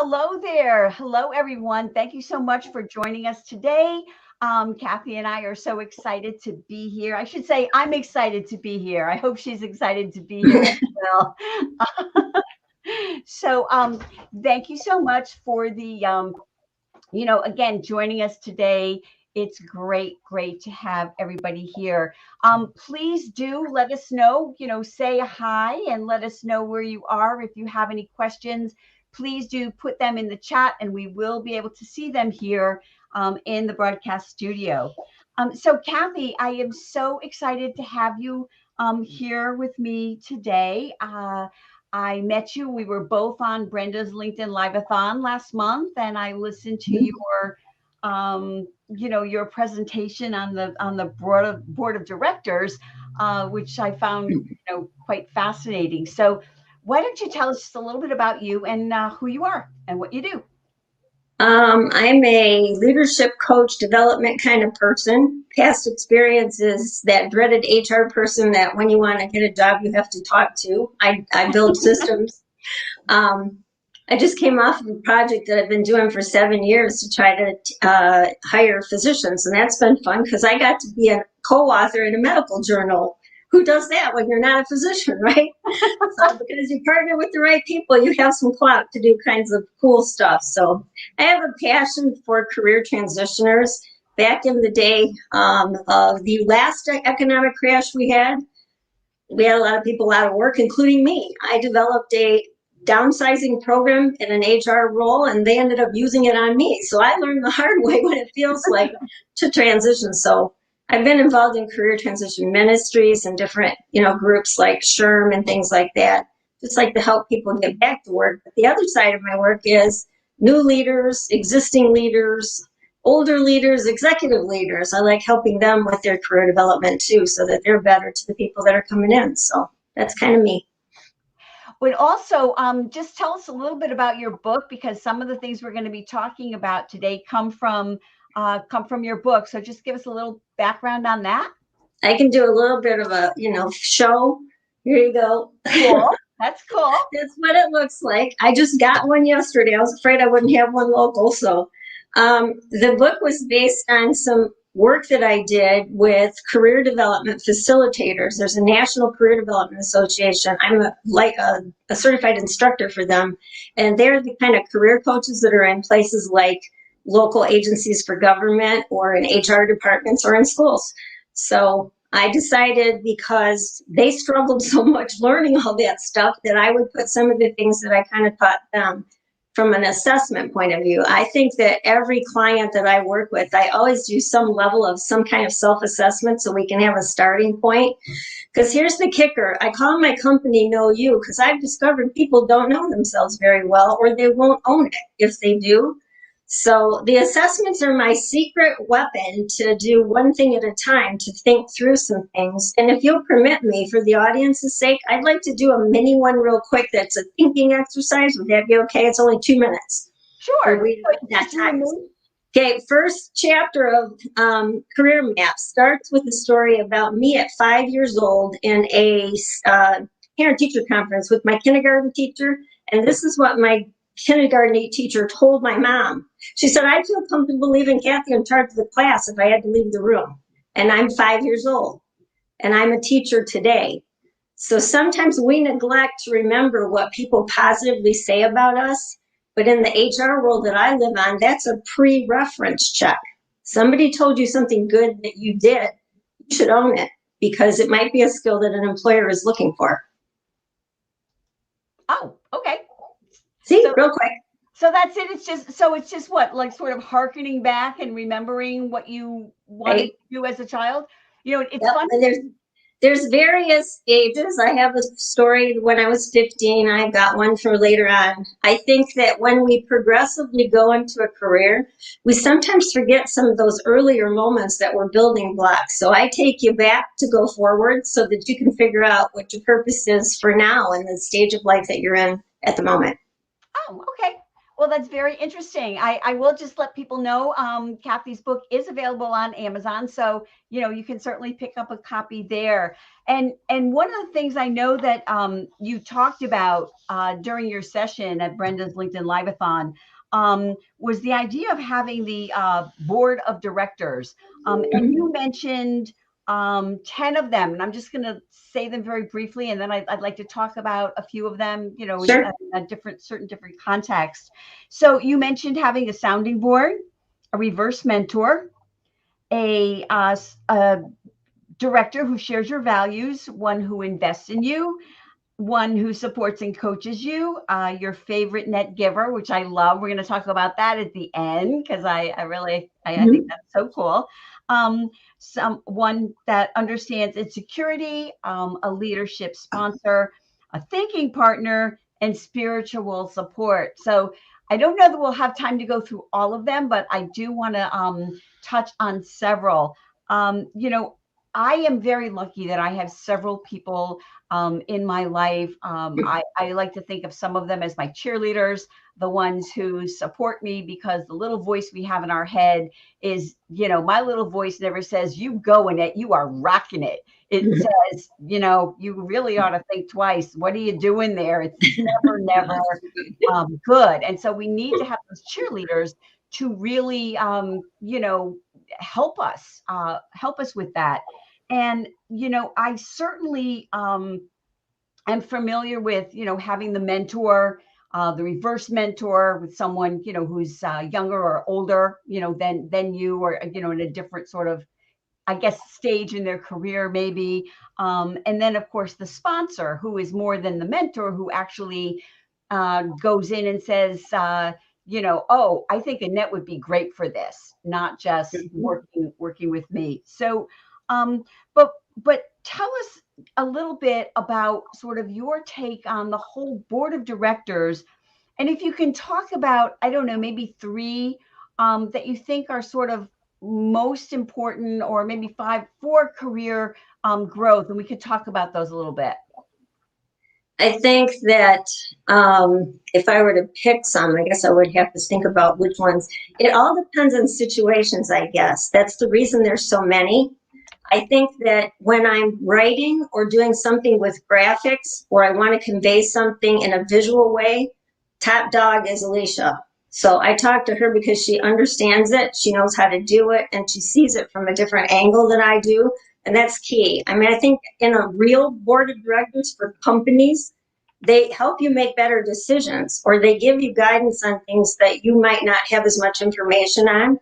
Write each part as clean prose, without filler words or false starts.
hello there. Hello, everyone. Thank you so much for joining us today. Cathy and I are so excited to be here. I should say I'm excited to be here. I hope she's excited to be here as well. So thank you so much for the, again, joining us today. It's great to have everybody here. Please do let us know, say hi and let us know where you are. If you have any questions, please do put them in the chat and we will be able to see them here in the broadcast studio. So Cathy, I am so excited to have you here with me today. I met you. We were both on Brenda's LinkedIn Live-a-thon last month, and I listened to your presentation on the board of directors, which I found quite fascinating. So why don't you tell us just a little bit about you and who you are and what you do? I'm a leadership coach, development kind of person. Past experience is that dreaded HR person that when you want to get a job, you have to talk to. I build systems. I just came off of a project that I've been doing for 7 years to try to hire physicians. And that's been fun because I got to be a co-author in a medical journal. Who does that when you're not a physician, right? So because you partner with the right people, you have some clout to do kinds of cool stuff. So I have a passion for career transitioners. Back in the day of the last economic crash we had a lot of people out of work, including me. I developed a downsizing program in an HR role, and they ended up using it on me. So I learned the hard way what it feels like to transition. So I've been involved in career transition ministries and different, groups like SHRM and things like that, just like to help people get back to work. But the other side of my work is new leaders, existing leaders, older leaders, executive leaders. I like helping them with their career development too, so that they're better to the people that are coming in. So that's kind of me. But also, just tell us a little bit about your book, because some of the things we're going to be talking about today come from your book. So just give us a little background on that. I can do a little bit of a, show. Here you go. Cool. That's cool. That's what it looks like. I just got one yesterday. I was afraid I wouldn't have one local. So the book was based on some work that I did with career development facilitators. There's a National Career Development Association. I'm a certified instructor for them. And they're the kind of career coaches that are in places like local agencies for government or in HR departments or in schools. So I decided, because they struggled so much learning all that stuff, that I would put some of the things that I kind of taught them from an assessment point of view. I think that every client that I work with, I always do some level of some kind of self-assessment so we can have a starting point. Because here's the kicker. I call my company Know You, because I've discovered people don't know themselves very well, or they won't own it if they do. So the assessments are my secret weapon to do one thing at a time, to think through some things. And if you'll permit me, for the audience's sake, I'd like to do a mini one real quick that's a thinking exercise. Would that be okay? It's only 2 minutes. Sure. Okay, first chapter of Career Map starts with a story about me at 5 years old in a parent-teacher conference with my kindergarten teacher. And this is what my kindergarten teacher told my mom. She said, "I feel comfortable leaving Cathy in charge of the class if I had to leave the room." And I'm 5 years old, and I'm a teacher today. So sometimes we neglect to remember what people positively say about us. But in the HR world that I live on, that's a pre-reference check. Somebody told you something good that you did, you should own it, because it might be a skill that an employer is looking for. Oh, okay. See, real quick. So that's it. It's just what, like sort of hearkening back and remembering what you wanted to do as a child. It's fun. There's various ages. I have a story when I was 15. I got one for later on. I think that when we progressively go into a career, we sometimes forget some of those earlier moments that were building blocks. So I take you back to go forward so that you can figure out what your purpose is for now and the stage of life that you're in at the moment. Oh, okay. Well, that's very interesting. I will just let people know Cathy's book is available on Amazon. So, you can certainly pick up a copy there. And one of the things I know that you talked about during your session at Brenda's LinkedIn Liveathon was the idea of having the board of directors. And you mentioned 10 of them, and I'm just going to say them very briefly, and then I'd like to talk about a few of them, Sure. in a certain different context. So you mentioned having a sounding board, a reverse mentor, a director who shares your values, one who invests in you, one who supports and coaches you, your favorite net giver, which I love. We're going to talk about that at the end because I think that's so cool. Someone that understands insecurity, a leadership sponsor, a thinking partner, and spiritual support. So I don't know that we'll have time to go through all of them, but I do want to touch on several. I am very lucky that I have several people in my life. I like to think of some of them as my cheerleaders, the ones who support me, because the little voice we have in our head is, my little voice never says, you go, Annette, you are rocking it. It says, you really ought to think twice. What are you doing there? It's never good. And so we need to have those cheerleaders to really, help us with that. And, I certainly am familiar with, having the mentor, the reverse mentor with someone, who's younger or older, than you, or, in a different sort of, I guess, stage in their career, maybe. And then, of course, the sponsor, who is more than the mentor, who actually goes in and says, oh, I think Annette would be great for this, not just working with me. So, but tell us a little bit about sort of your take on the whole board of directors. And if you can talk about, I don't know, maybe three that you think are sort of most important, or maybe five for career growth. And we could talk about those a little bit. I think that if I were to pick some, I guess I would have to think about which ones. It all depends on situations, I guess. That's the reason there's so many. I think that when I'm writing or doing something with graphics, or I want to convey something in a visual way, top dog is Alicia. So I talk to her because she understands it, she knows how to do it, and she sees it from a different angle than I do. And that's key. I mean, I think in a real board of directors for companies, they help you make better decisions, or they give you guidance on things that you might not have as much information on.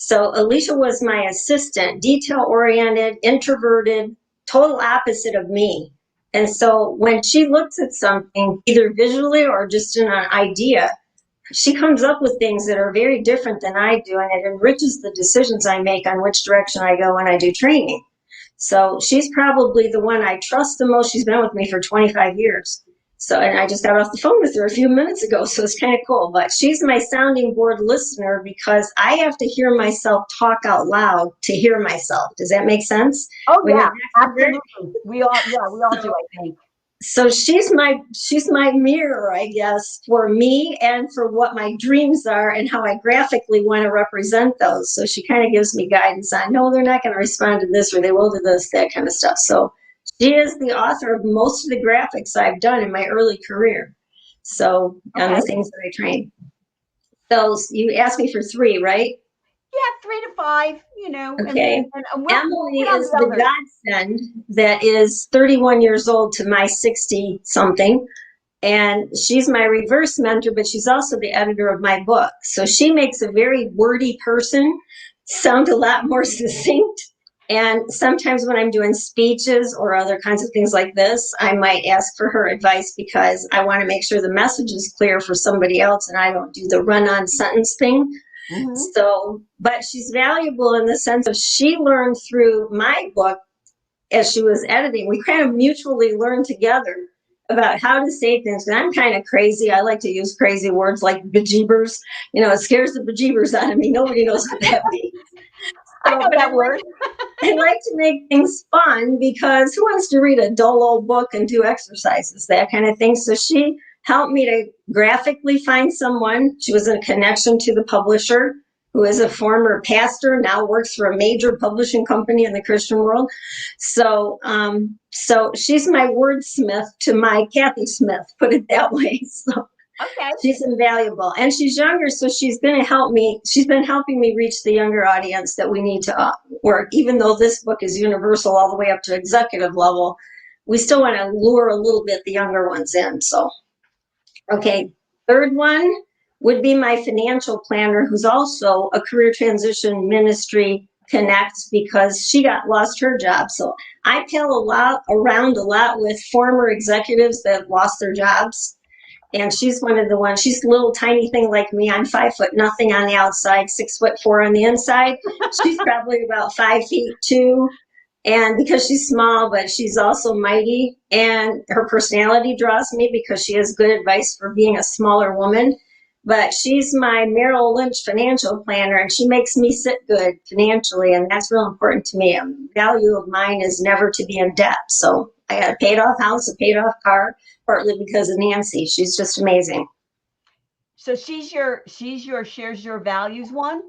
So Alicia was my assistant, detail-oriented, introverted, total opposite of me. And so when she looks at something, either visually or just in an idea, she comes up with things that are very different than I do, and it enriches the decisions I make on which direction I go when I do training. So she's probably the one I trust the most. She's been with me for 25 years. So, and I just got off the phone with her a few minutes ago, so it's kind of cool. But she's my sounding board listener because I have to hear myself talk out loud to hear myself. Does that make sense? Oh, yeah, absolutely. We all do, I think. So she's my mirror, I guess, for me and for what my dreams are and how I graphically want to represent those. So she kind of gives me guidance on, no, they're not going to respond to this, or they will do this, that kind of stuff. So she is the author of most of the graphics I've done in my early career. So on the things that I train. So you asked me for three, right? Yeah, 3 to 5, Okay. Emily is the godsend that is 31 years old to my 60 something. And she's my reverse mentor, but she's also the editor of my book. So she makes a very wordy person sound a lot more succinct. And sometimes when I'm doing speeches or other kinds of things like this, I might ask for her advice because I want to make sure the message is clear for somebody else and I don't do the run-on sentence thing. Mm-hmm. So, but she's valuable in the sense of she learned through my book as she was editing. We kind of mutually learned together about how to say things. And I'm kind of crazy. I like to use crazy words like bejeebers. It scares the bejeebers out of me. Nobody knows what that means. I know that word. I like to make things fun because who wants to read a dull old book and do exercises, that kind of thing? So she helped me to graphically find someone. She was a connection to the publisher, who is a former pastor, now works for a major publishing company in the Christian world. So, so she's my wordsmith to my Cathy Smith, put it that way. So Okay. she's invaluable, and she's younger, so she's going to help me. She's been helping me reach the younger audience that we need to work. Even though this book is universal all the way up to executive level, we still want to lure a little bit the younger ones in. So, okay, third one would be my financial planner, who's also a career transition ministry connect, because she lost her job. So I pal around a lot with former executives that lost their jobs. And she's one of the ones. She's a little tiny thing like me. I'm 5 foot nothing on the outside, 6'4" on the inside. She's probably about 5'2". And because she's small, but she's also mighty, and her personality draws me because she has good advice for being a smaller woman. But she's my Merrill Lynch financial planner, and she makes me sit good financially, and that's real important to me. A value of mine is never to be in debt. So I got a paid off house, a paid off car, partly because of Nancy. She's just amazing. So she's your shares your values one?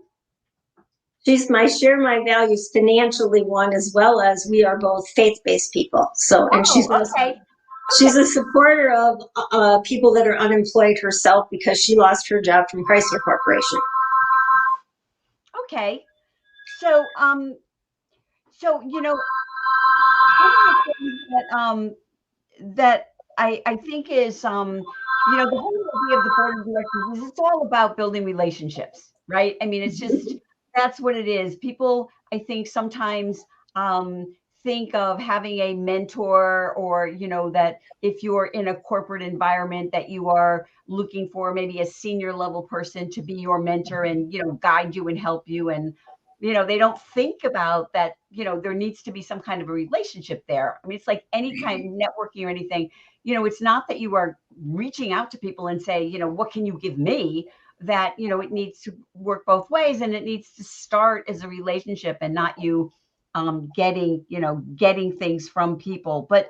She's my share my values financially one, as well as we are both faith-based people. So, and she's a supporter of people that are unemployed herself, because she lost her job from Chrysler Corporation. Okay. So, so, you know, one of the things that I think is, you know, the whole idea of the board of directors is it's all about building relationships, right? I mean, it's just, that's what it is. People, I think, sometimes think of having a mentor, or, you know, that if you're in a corporate environment that you are looking for maybe a senior level person to be your mentor and, you know, guide you and help you. And, you know, they don't think about that, you know, there needs to be some kind of a relationship there. I mean, it's like any kind of networking or anything, you know, it's not that you are reaching out to people and say, you know, what can you give me? That, you know, it needs to work both ways, and it needs to start as a relationship and not you getting things from people. But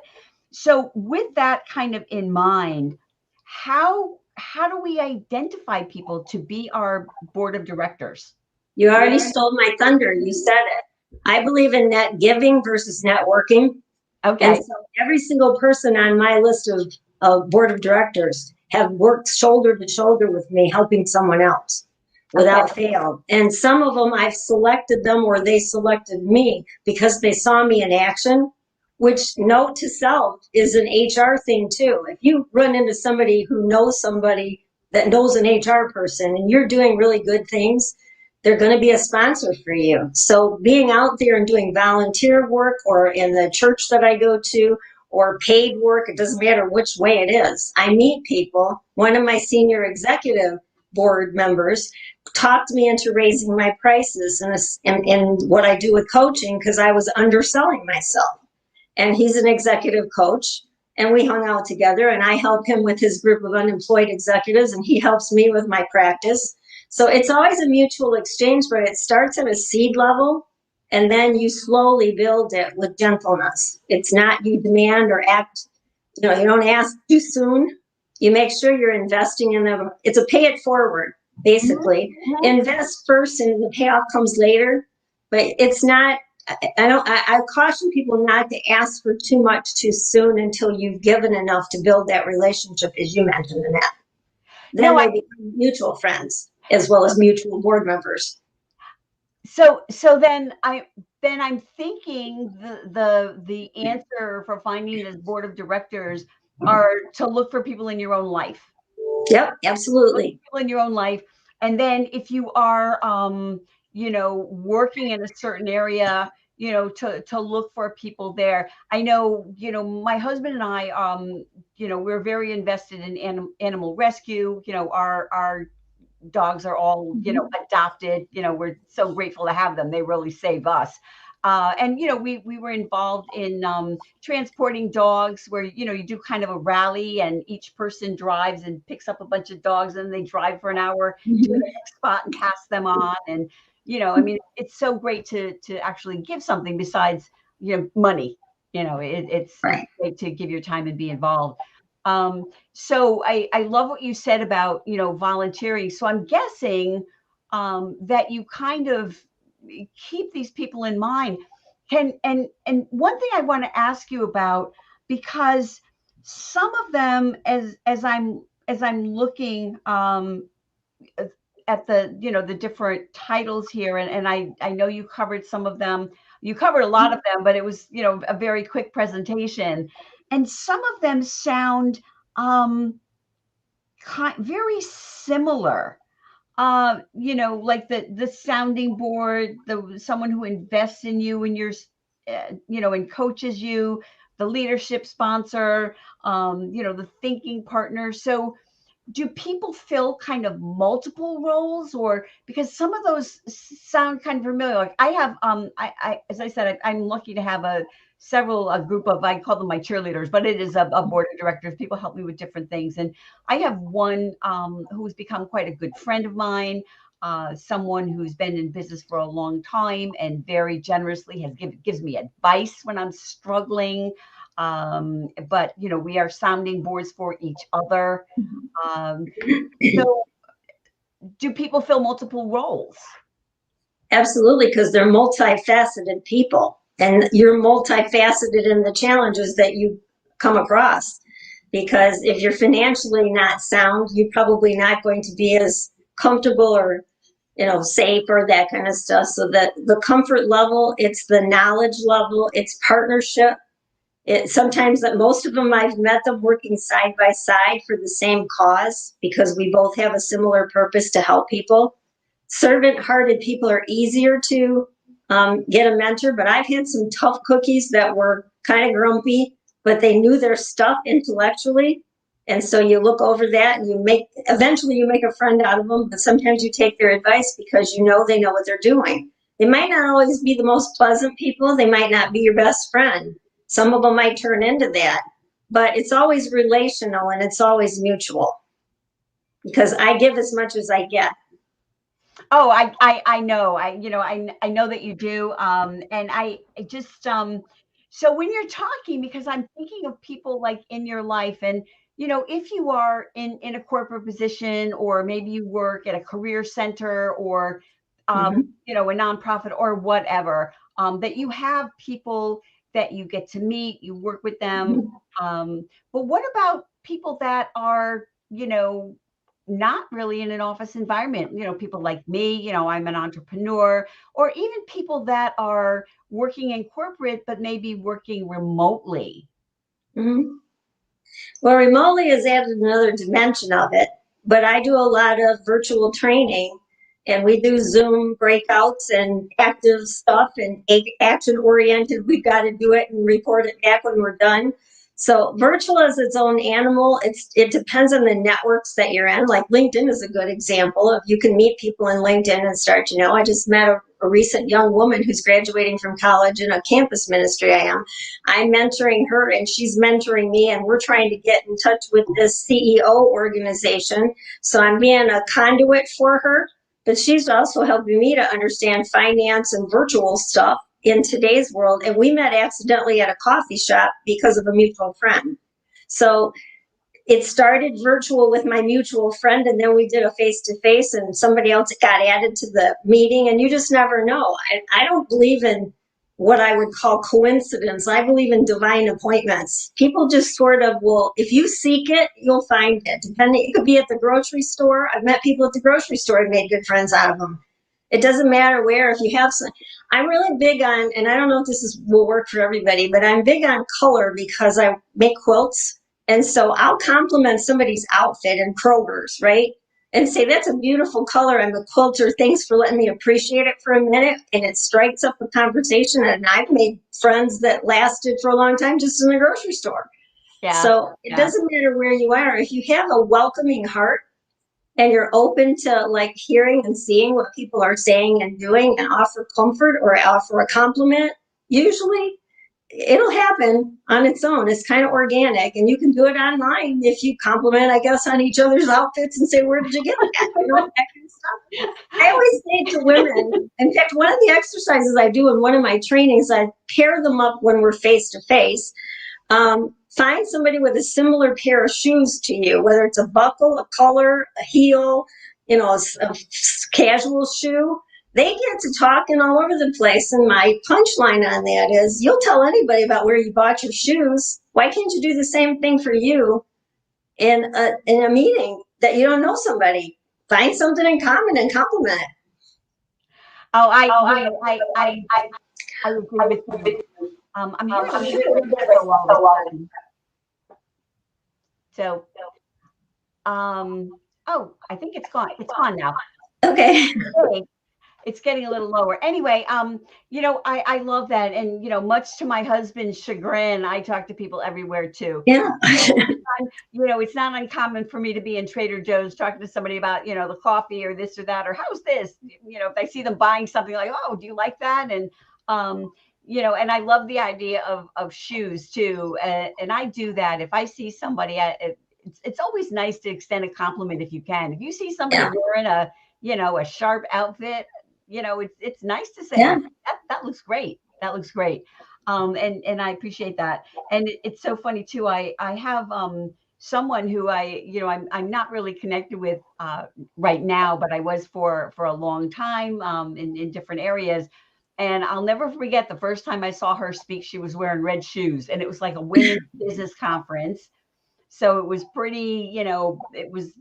so with that kind of in mind, how do we identify people to be our board of directors? You already stole my thunder. You said it. I believe in net giving versus networking. Okay. And so every single person on my list of board of directors have worked shoulder to shoulder with me, helping someone else without fail. And some of them, I've selected them, or they selected me because they saw me in action, which, note to self, is an HR thing too. If you run into somebody who knows somebody that knows an HR person and you're doing really good things, they're going to be a sponsor for you. So being out there and doing volunteer work, or in the church that I go to, or paid work, it doesn't matter which way it is. I meet people. One of my senior executive board members talked me into raising my prices in what I do with coaching, because I was underselling myself. And he's an executive coach, and we hung out together, and I help him with his group of unemployed executives, and he helps me with my practice. So it's always a mutual exchange, but it starts at a seed level, and then you slowly build it with gentleness. It's not you demand or act, you don't ask too soon. You make sure you're investing in them. It's a pay it forward, basically. Mm-hmm. Invest first and the payoff comes later. But it's not, I caution people not to ask for too much too soon until you've given enough to build that relationship, as you mentioned, Annette. Then they become mutual friends as well as mutual board members. So then I'm thinking the answer for finding this board of directors are to look for people in your own life. Yep, absolutely. People in your own life. And then if you are, working in a certain area, to look for people there. I know, my husband and I, we're very invested in animal rescue. Our dogs are all, adopted. We're so grateful to have them. They really save us. And, we were involved in transporting dogs where, you do kind of a rally and each person drives and picks up a bunch of dogs and they drive for an hour to the next spot and pass them on. And, it's so great to actually give something besides, money. It's great to give your time and be involved. So I love what you said about, volunteering. So I'm guessing that you kind of keep these people in mind. And one thing I want to ask you about, because some of them, as I'm looking at the different titles here, and I know you covered some of them. You covered a lot of them, but it was a very quick presentation, and some of them sound very similar. Like the sounding board, someone who invests in you and and coaches you, the leadership sponsor, the thinking partner. So do people fill kind of multiple roles, or because some of those sound kind of familiar? Like I have, I as I said, I'm lucky to have a group of, I call them my cheerleaders, but it is a board of directors. People help me with different things, and I have one who's become quite a good friend of mine. Someone who's been in business for a long time and very generously gives me advice when I'm struggling. But we are sounding boards for each other. So do people fill multiple roles? Absolutely, because they're multifaceted people, and you're multifaceted in the challenges that you come across. Because if you're financially not sound, you're probably not going to be as comfortable or safe or that kind of stuff. So that the comfort level, it's the knowledge level, it's partnership. Sometimes that most of them I've met them working side by side for the same cause because we both have a similar purpose to help people. Servant-hearted people are easier to get a mentor, but I've had some tough cookies that were kind of grumpy, but they knew their stuff intellectually. And so you look over that and eventually you make a friend out of them, but sometimes you take their advice because they know what they're doing. They might not always be the most pleasant people. They might not be your best friend. Some of them might turn into that, but it's always relational and it's always mutual because I give as much as I get. Oh, I know. I know that you do. And I just so when you're talking, because I'm thinking of people like in your life, and if you are in a corporate position, or maybe you work at a career center, or a nonprofit or whatever, that you have people that you get to meet, you work with them. But what about people that are, not really in an office environment, people like me, I'm an entrepreneur, or even people that are working in corporate, but maybe working remotely? Mm-hmm. Well, remotely has added another dimension of it, but I do a lot of virtual training and we do Zoom breakouts and active stuff and action oriented. We've got to do it and report it back when we're done. So virtual is its own animal. It depends on the networks that you're in. Like LinkedIn is a good example of you can meet people in LinkedIn and start, I just met a recent young woman who's graduating from college in a campus ministry I'm mentoring her and she's mentoring me, and we're trying to get in touch with this CEO organization. So I'm being a conduit for her, but she's also helping me to understand finance and virtual stuff in today's world. And we met accidentally at a coffee shop because of a mutual friend. So it started virtual with my mutual friend, and then we did a face-to-face, and somebody else got added to the meeting, and you just never know. I don't believe in what I would call coincidence. I believe in divine appointments. People just sort of if you seek it, you'll find it. It could be at the grocery store. I've met people at the grocery store and made good friends out of them. It doesn't matter where. If you have some, I'm really big on, and I don't know if will work for everybody, but I'm big on color because I make quilts. And so I'll compliment somebody's outfit in Kroger's, right? And say, that's a beautiful color. And the quilter, thanks for letting me appreciate it for a minute. And it strikes up a conversation. And I've made friends that lasted for a long time just in the grocery store. Yeah. So it doesn't matter where you are. If you have a welcoming heart and you're open to hearing and seeing what people are saying and doing and offer comfort or offer a compliment, usually it'll happen on its own. It's kind of organic, and you can do it online if you compliment, I guess, on each other's outfits and say, where did you get that? That kind of stuff. I always say to women, in fact, one of the exercises I do in one of my trainings, I pair them up when we're face to face. find somebody with a similar pair of shoes to you, whether it's a buckle, a color, a heel, a casual shoe. They get to talking all over the place. And my punchline on that is, you'll tell anybody about where you bought your shoes. Why can't you do the same thing for you in a meeting that you don't know somebody? Find something in common and compliment it. Oh, I agree with you. I'm hearing a little bit of echo all the time. So, oh, I think it's gone. It's gone now. Okay. It's getting a little lower. Anyway, I love that. And, much to my husband's chagrin, I talk to people everywhere too. Yeah. It's not uncommon for me to be in Trader Joe's talking to somebody about, the coffee or this or that, or how's this, if I see them buying something like, oh, do you like that? And, and I love the idea of shoes too. And I do that. If I see somebody it's always nice to extend a compliment if you can. If you see somebody wearing a sharp outfit, it's nice to say, that looks great. That looks great. And I appreciate that. And it's so funny too. I have someone who I'm not really connected with right now, but I was for a long time in different areas. And I'll never forget the first time I saw her speak, she was wearing red shoes, and it was like a women's business conference. So it was pretty, it was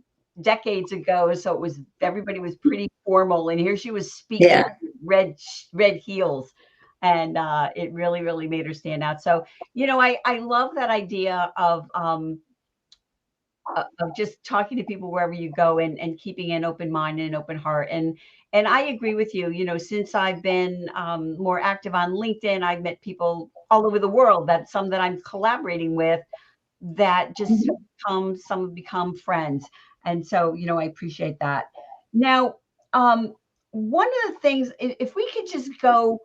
decades ago. So everybody was pretty formal. And here she was speaking red heels. And it really, really made her stand out. So, I love that idea of just talking to people wherever you go and keeping an open mind and an open heart. And I agree with you, since I've been more active on LinkedIn, I've met people all over the world that I'm collaborating with that just some become friends. And so, I appreciate that. Now, one of the things, if we could just go,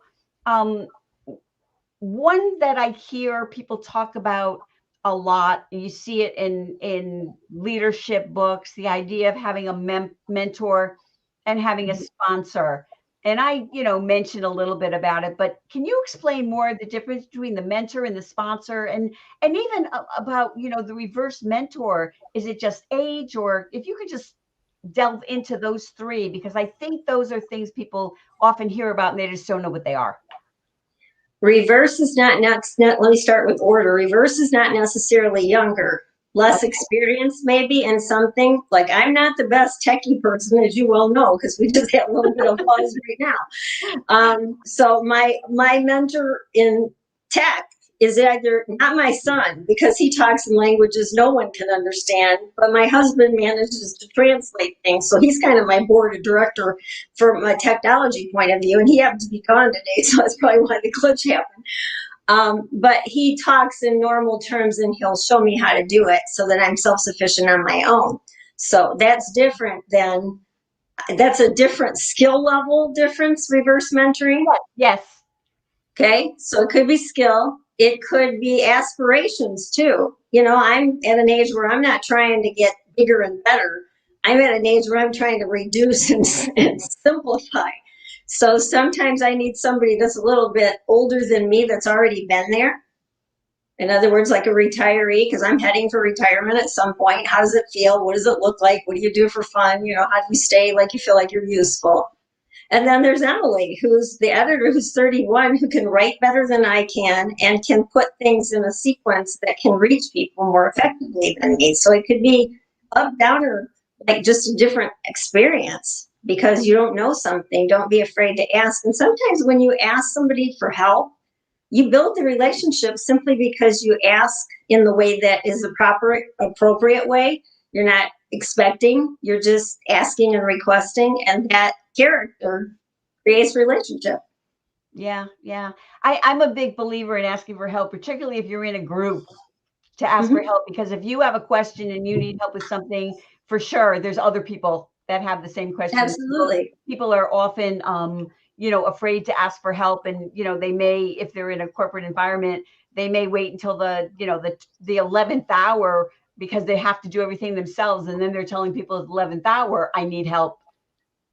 one that I hear people talk about a lot, you see it in leadership books, the idea of having a mentor and having a sponsor. And I, mentioned a little bit about it, but can you explain more the difference between the mentor and the sponsor, and even about, the reverse mentor? Is it just age, or if you could just delve into those three, because I think those are things people often hear about and they just don't know what they are. Reverse is not, let me start with order. Reverse is not necessarily younger, less experienced maybe in something. Like, I'm not the best techie person, as you well know, because we just had a little bit of buzz right now. So my mentor in tech is either not my son, because he talks in languages no one can understand, but my husband manages to translate things. So he's kind of my board of director from a technology point of view, and he happens to be gone today, so that's probably why the glitch happened. But he talks in normal terms, and he'll show me how to do it so that I'm self-sufficient on my own. So that's different than, that's a different skill level difference, reverse mentoring. Yes. Okay, so it could be skill. It could be aspirations too. I'm at an age where I'm not trying to get bigger and better. I'm at an age where I'm trying to reduce and simplify. So sometimes I need somebody that's a little bit older than me that's already been there. In other words, like a retiree, because I'm heading for retirement at some point. How does it feel? What does it look like? What do you do for fun? How do you stay like you feel like you're useful? And then there's Emily, who's the editor, who's 31, who can write better than I can and can put things in a sequence that can reach people more effectively than me. So it could be up, down, or like just a different experience. Because you don't know something, don't be afraid to ask. And sometimes when you ask somebody for help, you build the relationship simply because you ask in the way that is the proper, appropriate way. You're not expecting, you're just asking and requesting, and that character creates relationship. Yeah. I'm a big believer in asking for help, particularly if you're in a group, to ask for help, because if you have a question and you need help with something, for sure, there's other people that have the same question. Absolutely. People are often, afraid to ask for help, and, they may, if they're in a corporate environment, they may wait until the 11th hour because they have to do everything themselves. And then they're telling people at the 11th hour, I need help.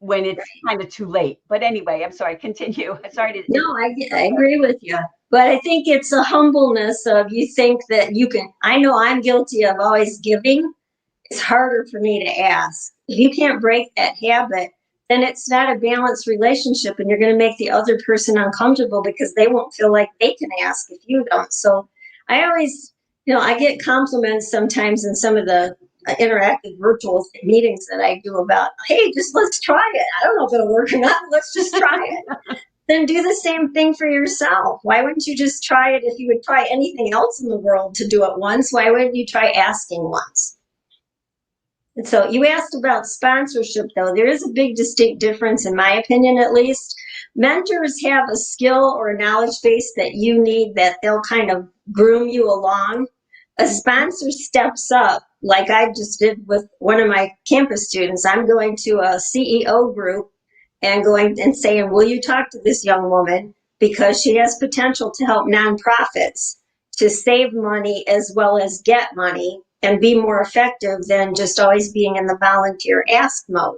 when it's kind of too late. But anyway, I'm sorry, continue. Sorry to. No, I agree with you. But I think it's a humbleness of you think that you can. I know I'm guilty of always giving. It's harder for me to ask. If you can't break that habit, then it's not a balanced relationship and you're going to make the other person uncomfortable because they won't feel like they can ask if you don't. So I always, I get compliments sometimes in some of the interactive virtual meetings that I do about, hey, just let's try it. I don't know if it'll work or not. Let's just try it. Then do the same thing for yourself. Why wouldn't you just try it if you would try anything else in the world to do it once? Why wouldn't you try asking once? And so you asked about sponsorship, though. There is a big distinct difference, in my opinion, at least. Mentors have a skill or a knowledge base that you need that they'll kind of groom you along. A sponsor steps up, like I just did with one of my campus students. I'm going to a CEO group and going and saying, will you talk to this young woman? Because she has potential to help nonprofits to save money as well as get money and be more effective than just always being in the volunteer ask mode.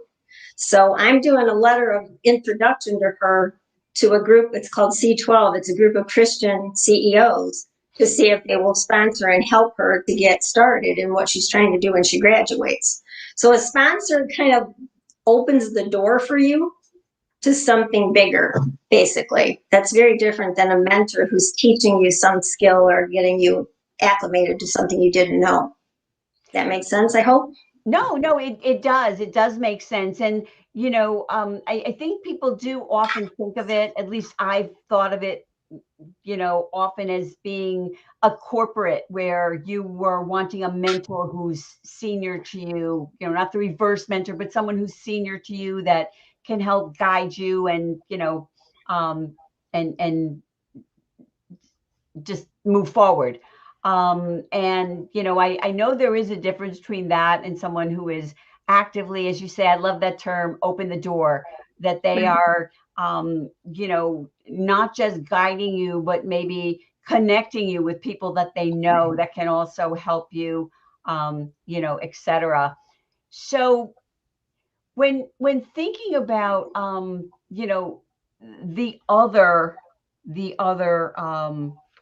So I'm doing a letter of introduction to her to a group. It's called C12. It's a group of Christian CEOs to see if they will sponsor and help her to get started in what she's trying to do when she graduates. So a sponsor kind of opens the door for you to something bigger, basically. That's very different than a mentor who's teaching you some skill or getting you acclimated to something you didn't know. That makes sense, I hope? No, it does. It does make sense. And, I think people do often think of it, at least I've thought of it, often as being a corporate where you were wanting a mentor who's senior to you, not the reverse mentor, but someone who's senior to you that can help guide you and, and just move forward. I know there is a difference between that and someone who is actively, as you say, I love that term, open the door, that they are, not just guiding you, but maybe connecting you with people that they know that can also help you, et cetera. So when thinking about, the other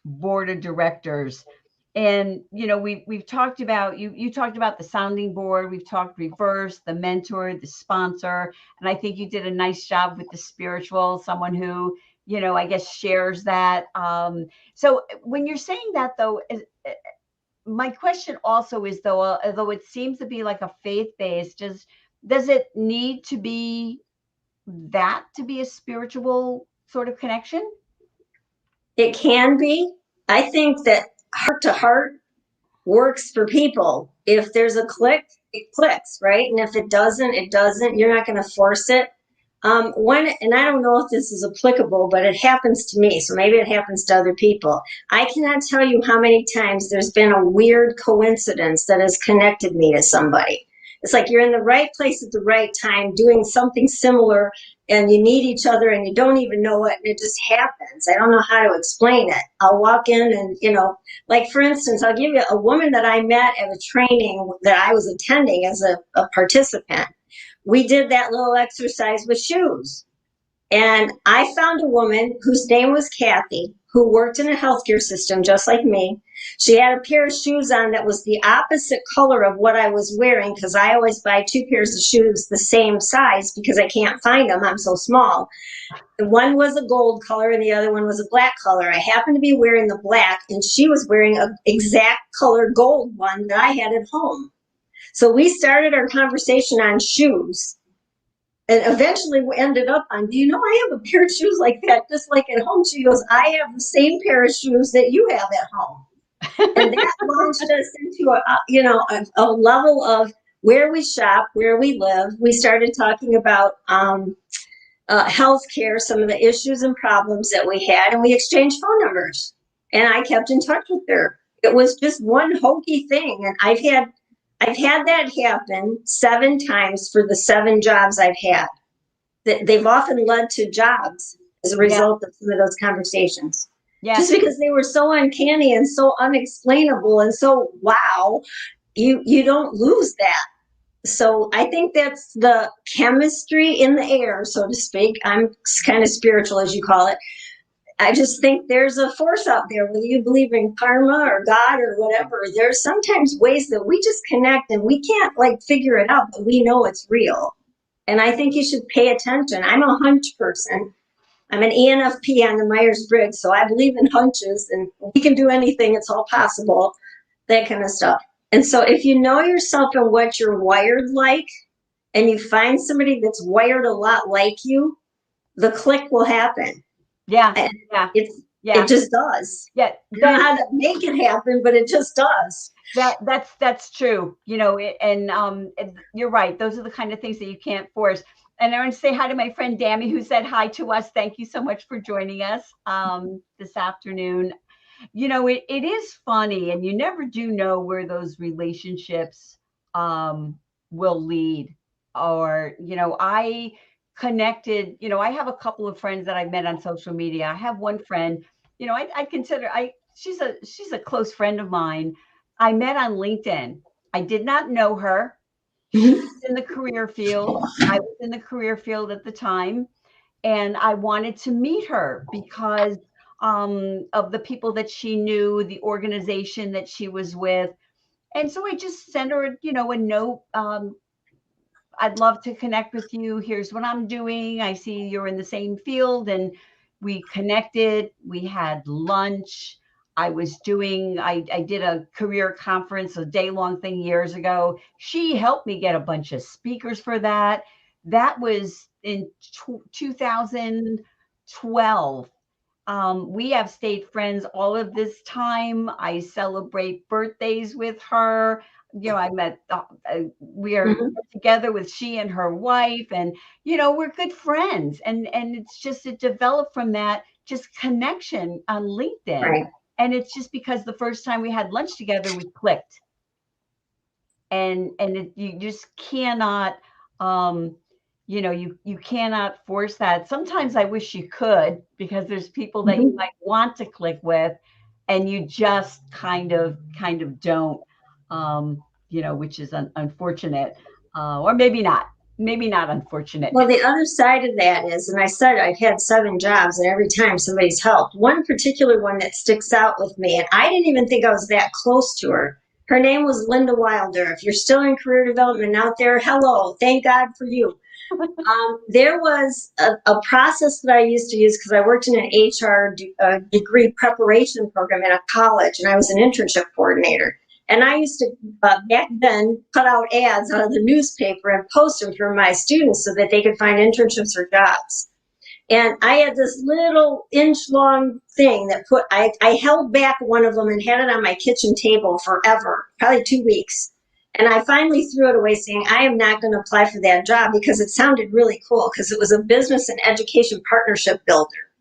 board of directors, and we've talked about you talked about the sounding board, we've talked reverse, the mentor, the sponsor, and I think you did a nice job with the spiritual, someone who I guess shares that. So when you're saying that, though, my question also is, though, although it seems to be like a faith-based, does it need to be that to be a spiritual sort of connection? It can be. I think that heart to heart works for people. If there's a click, it clicks, right? And if it doesn't, it doesn't. You're not going to force it. And I don't know if this is applicable, but it happens to me, so maybe it happens to other people. I cannot tell you how many times there's been a weird coincidence that has connected me to somebody. It's like you're in the right place at the right time doing something similar and you need each other and you don't even know it and it just happens. I don't know how to explain it. I'll walk in and, like for instance, I'll give you a woman that I met at a training that I was attending as a participant. We did that little exercise with shoes. And I found a woman whose name was Cathy, who worked in a healthcare system just like me. She had a pair of shoes on that was the opposite color of what I was wearing because I always buy 2 pairs of shoes the same size because I can't find them. I'm so small. And one was a gold color and the other one was a black color. I happened to be wearing the black and she was wearing an exact color gold one that I had at home. So we started our conversation on shoes. And eventually we ended up on, do you know I have a pair of shoes like that, just like at home? She goes, I have the same pair of shoes that you have at home. And that launched us into a level of where we shop, where we live. We started talking about healthcare, some of the issues and problems that we had, and we exchanged phone numbers. And I kept in touch with her. It was just one hokey thing. And I've had that happen 7 times for the 7 jobs I've had. They've often led to jobs as a result of some of those conversations. Yeah. Just because they were so uncanny and so unexplainable and so wow, you don't lose that. So I think that's the chemistry in the air, so to speak. I'm kind of spiritual, as you call it. I just think there's a force out there, whether you believe in karma or God or whatever. There's sometimes ways that we just connect and we can't like figure it out, but we know it's real. And I think you should pay attention. I'm a hunch person. I'm an ENFP on the Myers-Briggs, so I believe in hunches and we can do anything. It's all possible, that kind of stuff. And so if you know yourself and what you're wired like, and you find somebody that's wired a lot like you, the click will happen. Yeah. And Yeah. it just does. Yeah. I don't know how to make it happen, but it just does. That's true. You know, and you're right. Those are the kind of things that you can't force. And I want to say hi to my friend Dammy, who said hi to us. Thank you so much for joining us this afternoon. You know, it is funny, and you never do know where those relationships will lead. Or, you know, I connected, you know, I have a couple of friends that I met on social media. I have one friend, you know, I consider she's a close friend of mine. I met on LinkedIn. I did not know her. She was in the career field. I was in the career field at the time, and I wanted to meet her because of the people that she knew, the organization that she was with. And so I just sent her, you know, a note. I'd love to connect with you. Here's what I'm doing. I see you're in the same field. And we connected. We had lunch. I did a career conference, a day-long thing years ago. She helped me get a bunch of speakers for that. That was in 2012. We have stayed friends all of this time. I celebrate birthdays with her. You know, we are together with she and her wife, and, you know, we're good friends. And it's just, it developed from that just connection on LinkedIn. Right. And it's just because the first time we had lunch together, we clicked. And you just cannot, you know, you cannot force that. Sometimes I wish you could, because there's people that you might want to click with, and you just kind of don't, you know, which is unfortunate, or maybe not unfortunate. Well, the other side of that is, and I said I've had 7 jobs, and every time somebody's helped. One particular one that sticks out with me, and I didn't even think I was that close to her. Her name was Linda Wilder. If you're still in career development out there, hello, thank God for you. There was a process that I used to use because I worked in an HR degree preparation program at a college, and I was an internship coordinator. And I used to, back then, cut out ads out of the newspaper and post them for my students so that they could find internships or jobs. And I had this little inch-long thing that I held back one of them and had it on my kitchen table forever, probably 2 weeks. And I finally threw it away saying, I am not going to apply for that job because it sounded really cool because it was a business and education partnership builder.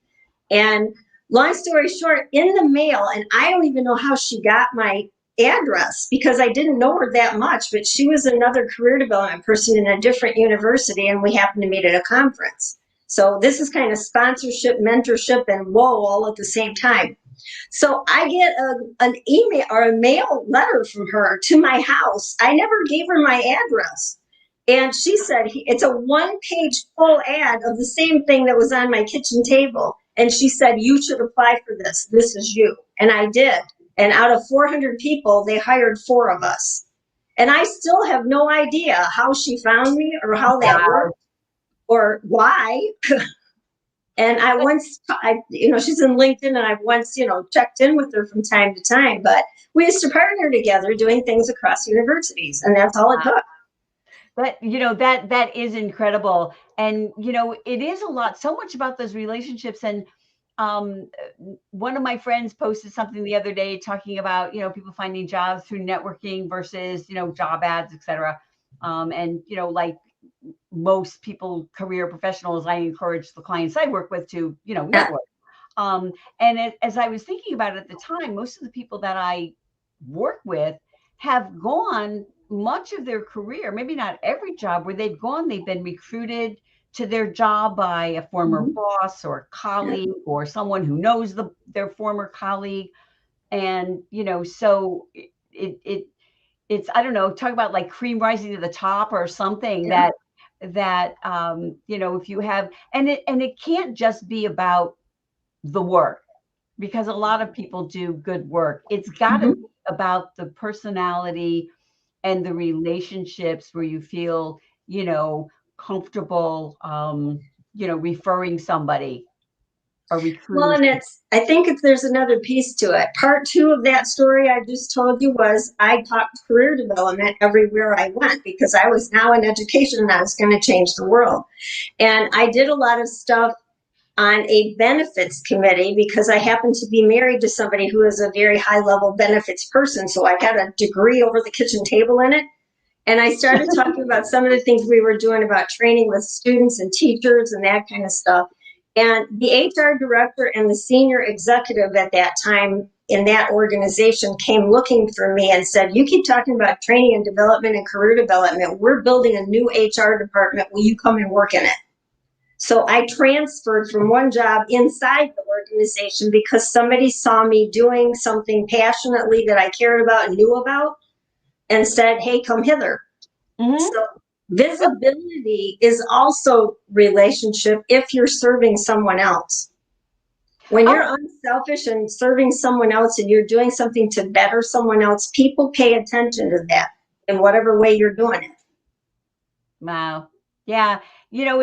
And long story short, in the mail, and I don't even know how she got my address because I didn't know her that much, but she was another career development person in a different university, and we happened to meet at a conference. So this is kind of sponsorship, mentorship, and whoa, all at the same time. So I get an email or a mail letter from her to my house. I never gave her my address. And she said, it's a 1-page full ad of the same thing that was on my kitchen table. And she said, you should apply for this. This is you. And I did. And out of 400 people, they hired 4 of us. And I still have no idea how she found me or how that worked or why. And she's in LinkedIn, and I've once, checked in with her from time to time, but we used to partner together doing things across universities, and that's all it took. But, that is incredible. And, it is a lot, so much about those relationships. And one of my friends posted something the other day talking about, people finding jobs through networking versus, job ads, et cetera. And, like most people, career professionals, I encourage the clients I work with to, network. As I was thinking about it at the time, most of the people that I work with have gone much of their career, maybe not every job where they've been recruited to their job by a former boss or colleague or someone who knows their former colleague. And, so it's, I don't know, talk about like cream rising to the top or something Yeah. that you know, if you have, and it can't just be about the work, because a lot of people do good work. It's got to Mhm. be about the personality and the relationships where you feel, you know, comfortable, you know, referring somebody or Well, recruiting. and I think if there's another piece to it. Part two of that story I just told you was I taught career development everywhere I went because I was now in education and I was going to change the world. And I did a lot of stuff on a benefits committee because I happened to be married to somebody who is a very high level benefits person. So I had a degree over the kitchen table in it. And I started talking about some of the things we were doing about training with students and teachers and that kind of stuff. And the HR director and the senior executive at that time in that organization came looking for me and said, "You keep talking about training and development and career development. We're building a new HR department. Will you come and work in it?" So I transferred from one job inside the organization because somebody saw me doing something passionately that I cared about and knew about and said, "Hey, come hither." Mm-hmm. So visibility is also relationship if you're serving someone else. When you're Oh, unselfish and serving someone else and you're doing something to better someone else, people pay attention to that in whatever way you're doing it. wow. Yeah. You know,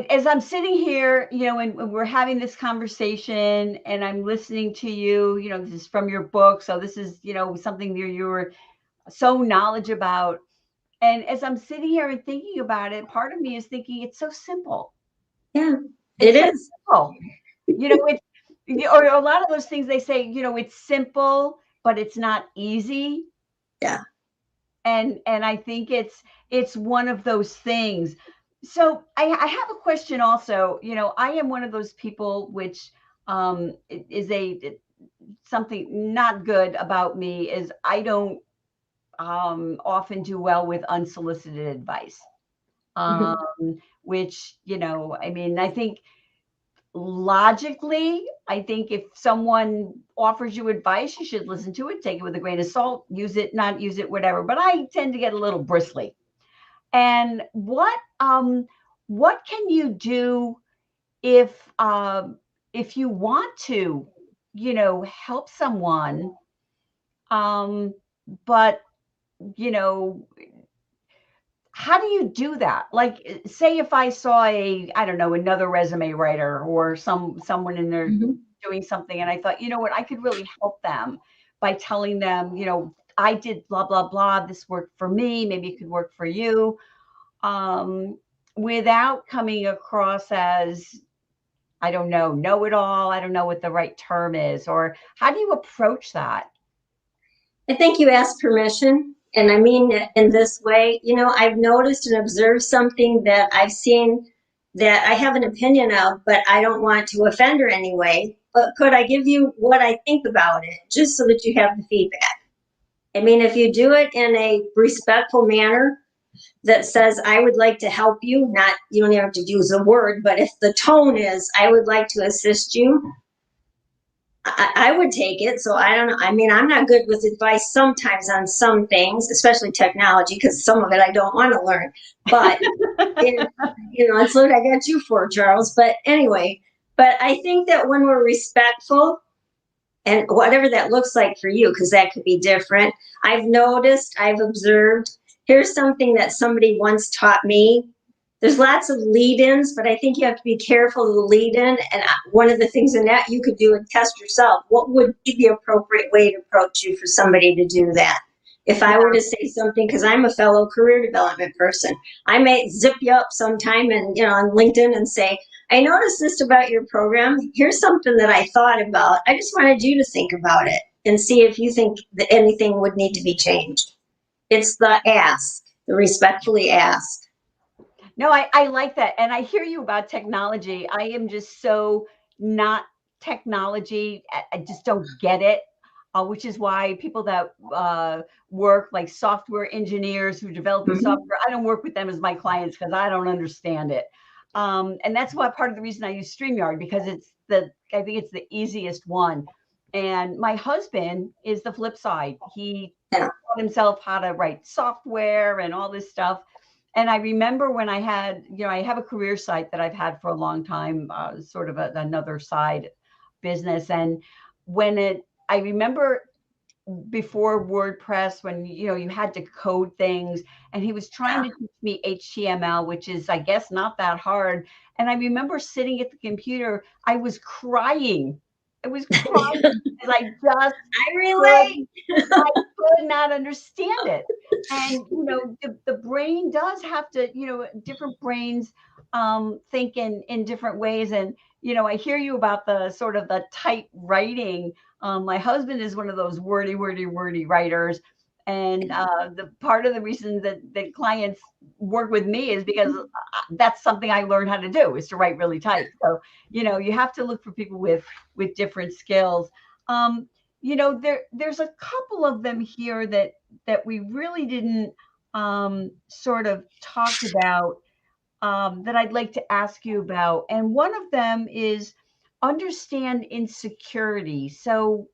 as I'm sitting here, you know, and we're having this conversation and I'm listening to you, you know, this is from your book. So this is, you know, something you're so knowledgeable about. And as I'm sitting here and thinking about it, part of me is thinking it's so simple. Yeah, it It's so is. simple. You know, it's, or a lot of those things they say, you know, it's simple, but it's not easy. Yeah. And I think it's one of those things. So I have a question also. You know, I am one of those people which is a something not good about me is I don't often do well with unsolicited advice. Um, Mhm. which, you know, I mean, I think logically, I think if someone offers you advice, you should listen to it, take it with a grain of salt, use it, not use it, whatever. But I tend to get a little bristly. And what can you do if you want to, you know, help someone, um, but you know, how do you do that? Like, say if I saw I don't know, another resume writer or someone in there Mhm. doing something, and I thought, you know what, I could really help them by telling them, you know, I did blah blah blah. This worked for me. Maybe it could work for you, um, without coming across as I don't know it all. I don't know what the right term is, or how do you approach that? I think you asked permission, and I mean it in this way. You know, I've noticed and observed something that I've seen that I have an opinion of, but I don't want to offend her anyway. But could I give you what I think about it, just so that you have the feedback? I mean, if you do it in a respectful manner that says, "I would like to help you," not, you don't have to use a word, but if the tone is, "I would like to assist you," I would take it. So I don't know. I mean, I'm not good with advice sometimes on some things, especially technology, because some of it I don't want to learn. But, it, you know, it's what I got you for, Charles. But anyway, but I think that when we're respectful, and whatever that looks like for you, because that could be different. I've noticed, I've observed. Here's something that somebody once taught me. There's lots of lead-ins, but I think you have to be careful of the lead-in. And one of the things in that you could do and test yourself. What would be the appropriate way to approach you for somebody to do that? If I were to say something, because I'm a fellow career development person, I may zip you up sometime and, you know, on LinkedIn and say, "I noticed this about your program. Here's something that I thought about. I just wanted you to think about it and see if you think that anything would need to be changed." It's the ask, the respectfully ask. No, I like that. And I hear you about technology. I am just so not technology. I just don't get it, which is why people that work like software engineers who develop the Mhm. software, I don't work with them as my clients because I don't understand it. And that's why part of the reason I use StreamYard because I think it's the easiest one. And my husband is the flip side. He Yeah. taught himself how to write software and all this stuff. And I remember when I had, I have a career site that I've had for a long time, sort of another side business. And I remember before WordPress, when you had to code things, and he was trying to teach me HTML, which is, I guess, not that hard. And I remember sitting at the computer, I was crying. I was crying because I relate. I could not understand it. And the brain does have to, different brains think in different ways. And I hear you about the sort of the tight writing. My husband is one of those wordy writers. And the part of the reason that clients work with me is because that's something I learned how to do, is to write really tight. So, you have to look for people with different skills. There's a couple of them here that we really didn't sort of talk about, that I'd like to ask you about. And one of them is understand insecurity. So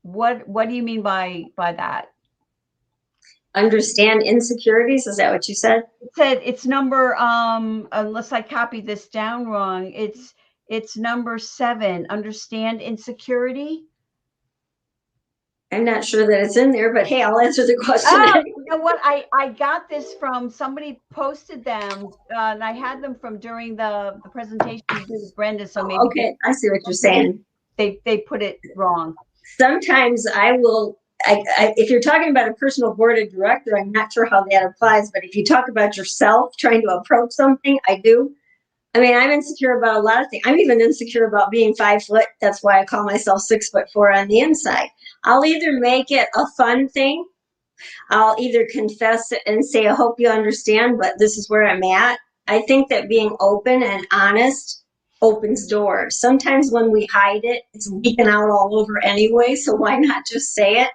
what do you mean by that? Understand insecurities. Is that what you said? It said it's number, unless I copied this down wrong, it's number 7, understand insecurity. I'm not sure that it's in there, but hey, I'll answer the question. You know what? I got this from somebody, posted them, and I had them from during the presentation you did with Brenda. So maybe Okay, I see what you're saying. They put it wrong. Sometimes I will. If you're talking about a personal board of director, I'm not sure how that applies. But if you talk about yourself trying to approach something, I do. I mean, I'm insecure about a lot of things. I'm even insecure about being 5 foot. That's why I call myself 6'4" on the inside. I'll either make it a fun thing. I'll either confess it and say, I hope you understand, but this is where I'm at. I think that being open and honest opens doors. Sometimes when we hide it, it's leaking out all over anyway. So why not just say it?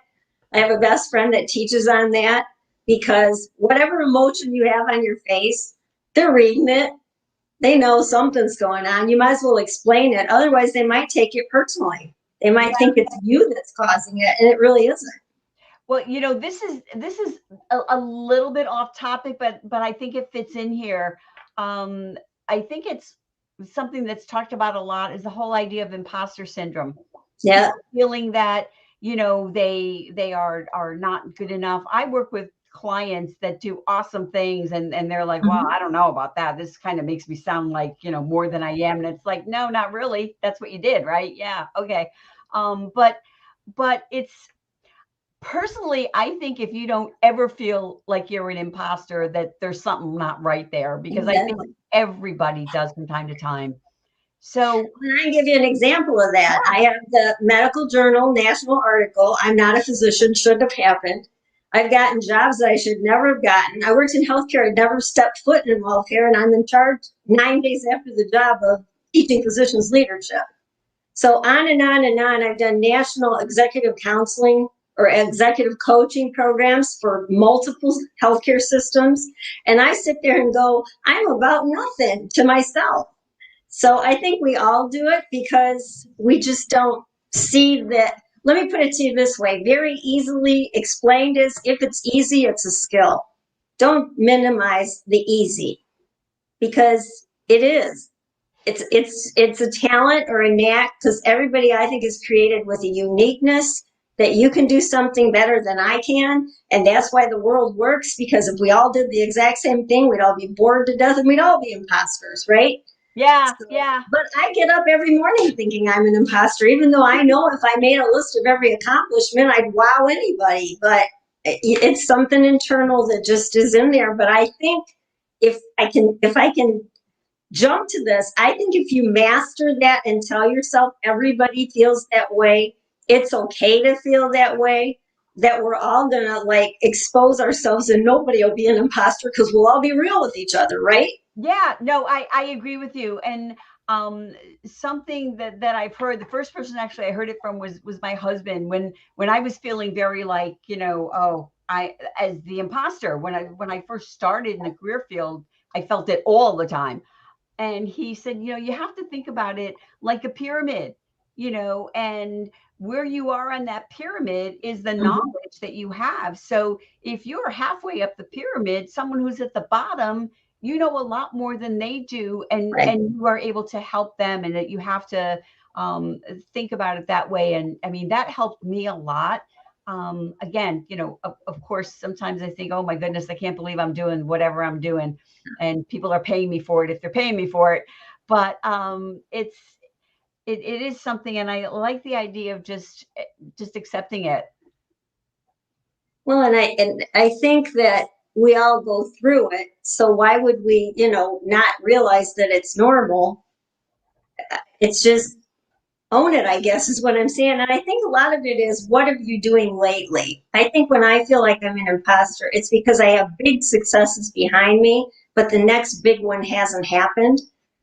I have a best friend that teaches on that, because whatever emotion you have on your face, they're reading it. They know something's going on. You might as well explain it. Otherwise, they might take it personally. They might think it's you that's causing it, and it really isn't. Well, this is a little bit off topic, but I think it fits in here. I think it's something that's talked about a lot, is the whole idea of imposter syndrome. Yeah. Feeling that, they are not good enough. I work with clients that do awesome things, and they're like, well, I don't know about that. This kind of makes me sound like, more than I am. And it's like, no, not really. That's what you did, right? Yeah. Okay. But it's, personally, I think if you don't ever feel like you're an imposter, that there's something not right there, because I think everybody does from time to time. So I can give you an example of that. I have the medical journal national article. I'm not a physician, shouldn't have happened. I've gotten jobs that I should never have gotten. I worked in healthcare. I'd never stepped foot in welfare, and I'm in charge 9 days after the job of teaching physicians leadership. So on and on and on. I've done national executive counseling or executive coaching programs for multiple healthcare systems. And I sit there and go, I'm about nothing to myself. So I think we all do it because we just don't see that. Let me put it to you this way. Very easily explained is, if it's easy, it's a skill. Don't minimize the easy, because it is. It's a talent or a knack, because everybody, I think, is created with a uniqueness that you can do something better than I can. And that's why the world works, because if we all did the exact same thing, we'd all be bored to death and we'd all be imposters, right? Yeah, So, yeah. But I get up every morning thinking I'm an imposter, even though I know if I made a list of every accomplishment, I'd wow anybody. But it's something internal that just is in there. But I think if I can jump to this, I think if you master that and tell yourself everybody feels that way, it's okay to feel that way, that we're all gonna expose ourselves and nobody will be an imposter, because we'll all be real with each other, right? Yeah, no, I agree with you. And something that I've heard, the first person actually I heard it from was my husband, when I was feeling very like, I, as the imposter, when I first started in the career field, I felt it all the time. And he said, you have to think about it like a pyramid. and where you are on that pyramid is the Mhm. knowledge that you have. So if you're halfway up the pyramid, someone who's at the bottom, you know a lot more than they do, and Right. you are able to help them, and that you have to think about it that way. And I mean, that helped me a lot. Again, of course, sometimes I think, oh my goodness, I can't believe I'm doing whatever I'm doing, and people are paying me for it if they're paying me for it. But it is something, and I like the idea of just accepting it. Well, and I think that we all go through it. So why would we, not realize that it's normal? It's just own it, I guess, is what I'm saying. And I think a lot of it is, what are you doing lately? I think when I feel like I'm an imposter, it's because I have big successes behind me, but the next big one hasn't happened.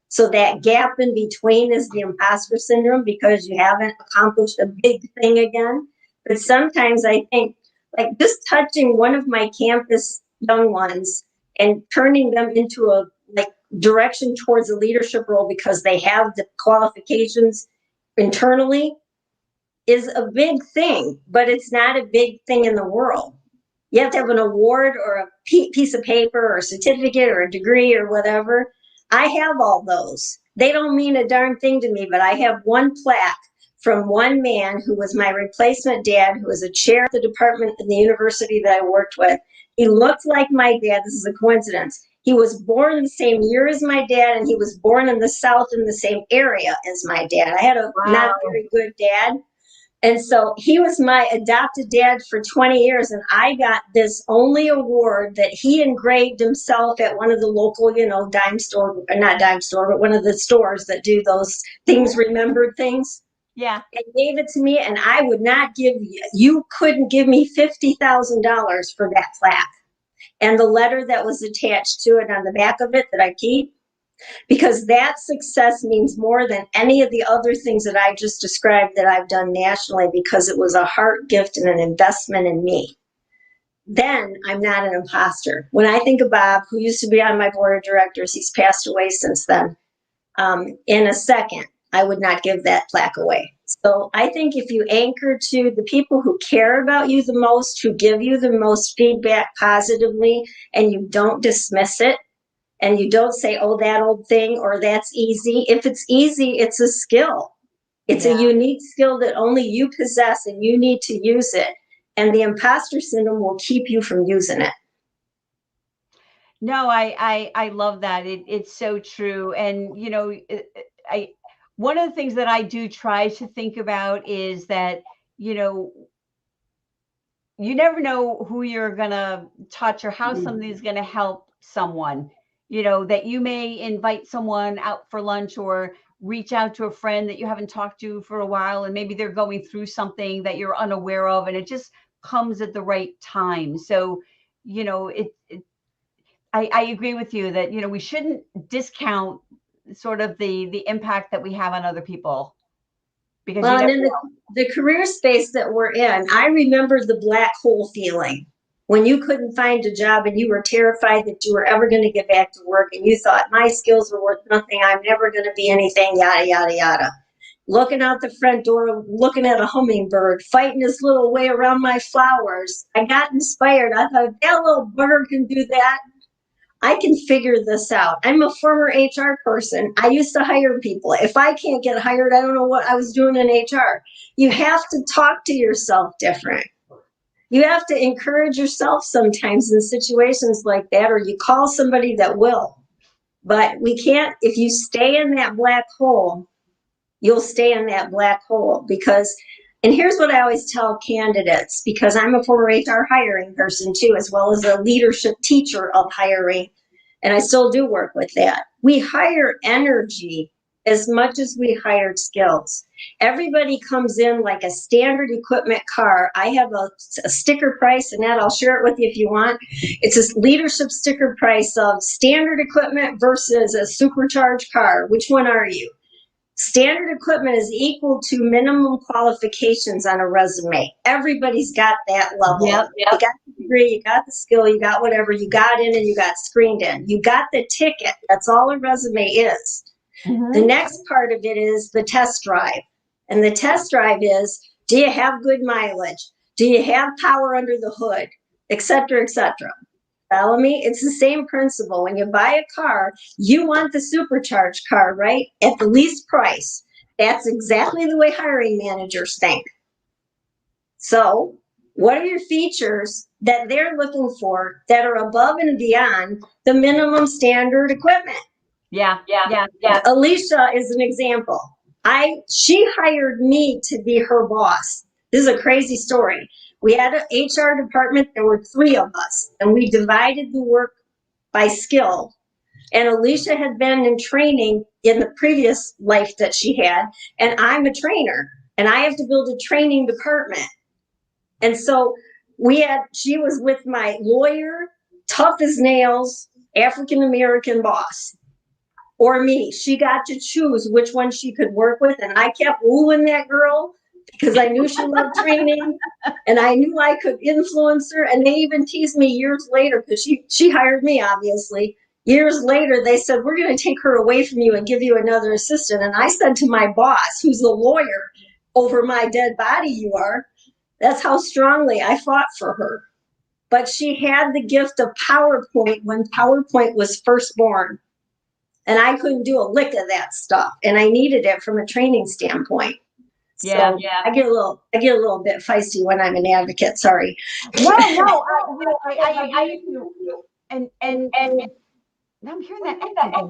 So that gap in between is the imposter syndrome, because you haven't accomplished a big thing again. But sometimes I think, like, just touching one of my campus young ones and turning them into a like direction towards a leadership role because they have the qualifications internally is a big thing, but it's not a big thing in the world. You have to have an award or a piece of paper or a certificate or a degree or whatever. I have all those. They don't mean a darn thing to me, but I have one plaque from one man who was my replacement dad, who was a chair of the department in the university that I worked with. He looked like my dad. This is a coincidence. He was born the same year as my dad, and he was born in the South in the same area as my dad. I had a not very good dad. And so he was my adopted dad for 20 years. And I got this only award that he engraved himself at one of the local, dime store, or not dime store, but one of the stores that do those things, remembered things. Yeah. And gave it to me. And I would not you couldn't give me $50,000 for that plaque. And the letter that was attached to it on the back of it that I keep, because that success means more than any of the other things that I just described that I've done nationally, because it was a heart gift and an investment in me. Then I'm not an imposter. When I think of Bob, who used to be on my board of directors, he's passed away since then. In a second, I would not give that plaque away. So I think if you anchor to the people who care about you the most, who give you the most feedback positively, and you don't dismiss it, and you don't say, oh, that old thing, or that's easy. If it's easy, it's a skill. It's a unique skill that only you possess, and you need to use it. And the imposter syndrome will keep you from using it. No, I love that. It's so true. And, one of the things that I do try to think about is that, you never know who you're going to touch or how something's going to help someone, that you may invite someone out for lunch or reach out to a friend that you haven't talked to for a while, and maybe they're going through something that you're unaware of, and it just comes at the right time. So, I agree with you that, we shouldn't discount sort of the impact that we have on other people, because well, and in the career space that we're in, I remember the black hole feeling when you couldn't find a job and you were terrified that you were ever going to get back to work, and you thought, my skills are worth nothing, I'm never going to be anything, yada, yada, yada. Looking out the front door, looking at a hummingbird, fighting his little way around my flowers. I got inspired. I thought, if that little bird can do that, I can figure this out. I'm a former HR person. I used to hire people. If I can't get hired, I don't know what I was doing in HR. You have to talk to yourself different. You have to encourage yourself sometimes in situations like that, or you call somebody that will. But we can't, if you stay in that black hole, you'll stay in that black hole. Because, and here's what I always tell candidates, because I'm a former HR hiring person too, as well as a leadership teacher of hiring, and I still do work with that. We hire energy as much as we hire skills. Everybody comes in like a standard equipment car. I have a sticker price, and that I'll share it with you if you want. It's a leadership sticker price of standard equipment versus a supercharged car. Which one are you? Standard equipment is equal to minimum qualifications on a resume. Everybody's got that level. Yep. You got the degree, you got the skill, you got whatever, you got in and you got screened in. You got the ticket. That's all a resume is. The next part of it is the test drive. And the test drive is, do you have good mileage? Do you have power under the hood? Et cetera, et cetera. Follow me? It's the same principle. When you buy a car, you want the supercharged car, right? At the least price. That's exactly the way hiring managers think. So, what are your features that they're looking for that are above and beyond the minimum standard equipment? Yeah. Alicia is an example. She hired me to be her boss. This is a crazy story. We had an HR department. There were 3 of us, and we divided the work by skill. And Alicia had been in training in the previous life that she had, and I'm a trainer, and I have to build a training department. And so she was with my lawyer, tough as nails, African American boss, or me. She got to choose which one she could work with, and I kept wooing that girl because I knew she loved training, and I knew I could influence her. And they even teased me years later because she hired me, obviously. Years later, they said, we're going to take her away from you and give you another assistant. And I said to my boss, who's the lawyer, over my dead body you are. That's how strongly I fought for her. But she had the gift of PowerPoint when PowerPoint was first born. And I couldn't do a lick of that stuff. And I needed it from a training standpoint. Yeah. So I get a little bit feisty when I'm an advocate. Sorry. No. I and now I'm hearing that echo.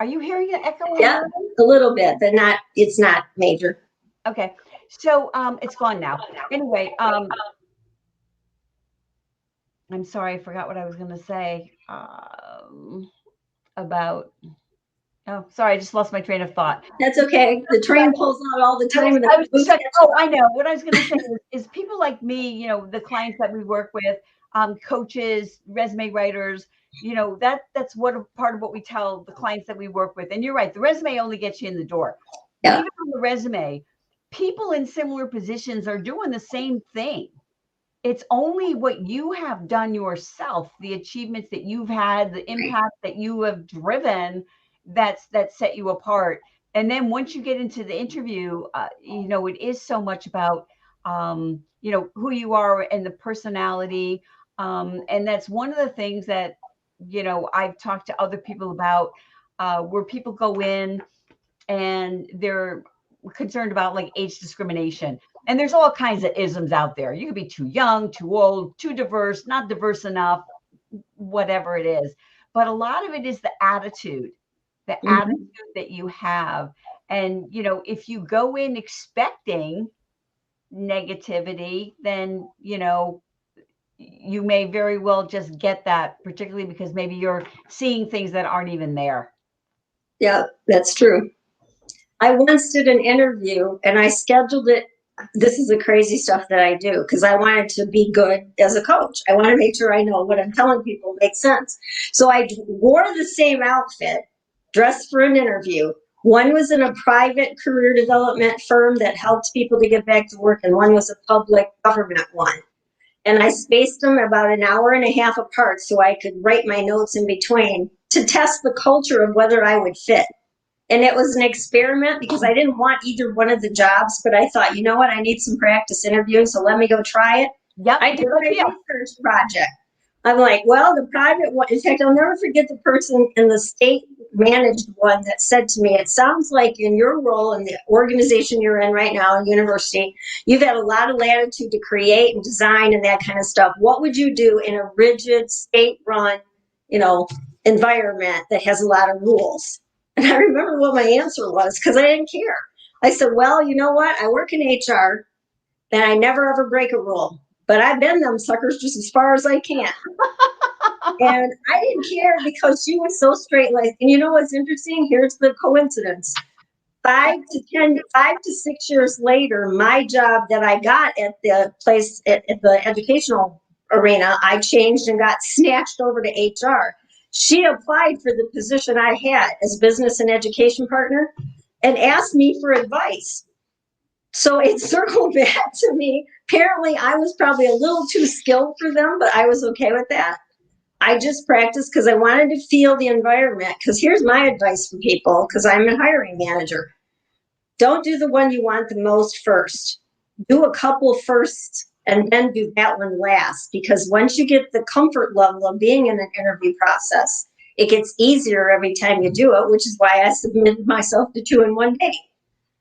Are you hearing an echo? Yeah, a little bit, but it's not major. Okay. So it's gone now. Anyway, I'm sorry, I forgot what I was going to say about. Oh, sorry, I just lost my train of thought. That's okay. The train pulls out all the time. I know. What I was going to say is people like me, the clients that we work with, coaches, resume writers, that's part of what we tell the clients that we work with. And you're right, the resume only gets you in the door. Yeah. Even on the resume, people in similar positions are doing the same thing. It's only what you have done yourself, the achievements that you've had, the impact that you have driven that set you apart. And then once you get into the interview, it is so much about, who you are and the personality. And that's one of the things that, I've talked to other people about, where people go in and they're concerned about like age discrimination. And there's all kinds of isms out there. You could be too young, too old, too diverse, not diverse enough, whatever it is. But a lot of it is the attitude that you have. And, if you go in expecting negativity, then, you may very well just get that, particularly because maybe you're seeing things that aren't even there. Yeah, that's true. I once did an interview and I scheduled it. This is the crazy stuff that I do because I wanted to be good as a coach. I want to make sure I know what I'm telling people makes sense. So I wore the same outfit, dressed for an interview. One was in a private career development firm that helped people to get back to work, and one was a public government one. And I spaced them about an hour and a half apart so I could write my notes in between to test the culture of whether I would fit. And it was an experiment because I didn't want either one of the jobs, but I thought, you know what, I need some practice interviewing, so let me go try it. Yep, I did my research project. I'm like, well, the private one, in fact, I'll never forget the person in the state managed one that said to me, it sounds like in your role in the organization you're in right now, university, you've had a lot of latitude to create and design and that kind of stuff. What would you do in a rigid state-run, environment that has a lot of rules? And I remember what my answer was because I didn't care. I said, well, you know what? I work in HR and I never ever break a rule, but I bend them suckers just as far as I can. And I didn't care because she was so straight-laced. And you know what's interesting? Here's the coincidence. 5 to 6 years later, my job that I got at the place at the educational arena, I changed and got snatched over to HR. She applied for the position I had as business and education partner and asked me for advice. So it circled back to me. Apparently, I was probably a little too skilled for them, but I was okay with that. I just practiced because I wanted to feel the environment. Because here's my advice for people, because I'm a hiring manager. Don't do the one you want the most first. Do a couple first and then do that one last. Because once you get the comfort level of being in an interview process, it gets easier every time you do it, which is why I submitted myself to 2 in 1 day.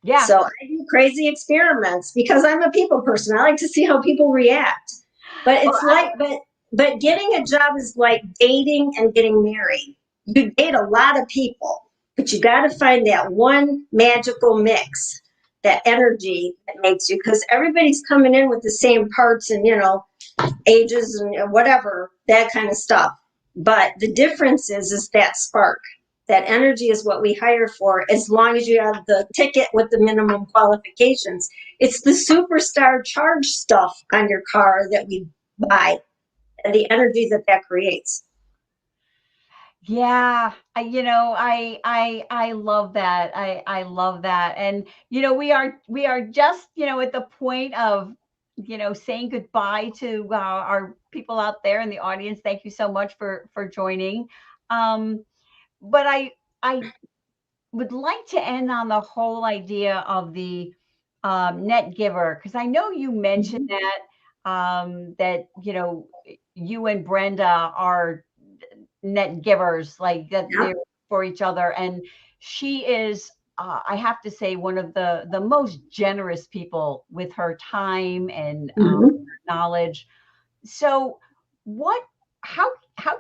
Yeah. So I do crazy experiments because I'm a people person. I like to see how people react. But it's but getting a job is like dating and getting married. You date a lot of people, but you got to find that one magical mix, that energy that makes you, because everybody's coming in with the same parts and, ages and whatever, that kind of stuff. But the difference is that spark. That energy is what we hire for, as long as you have the ticket with the minimum qualifications. It's the superstar charge stuff on your car that we buy, and the energy that creates. Yeah, I love that. I love that. And we are just, at the point of, saying goodbye to our people out there in the audience. Thank you so much for joining. But I would like to end on the whole idea of the net giver, because I know you mentioned that you and Brenda are net givers, like that they're for each other. And she is, I have to say, one of the most generous people with her time and knowledge. So how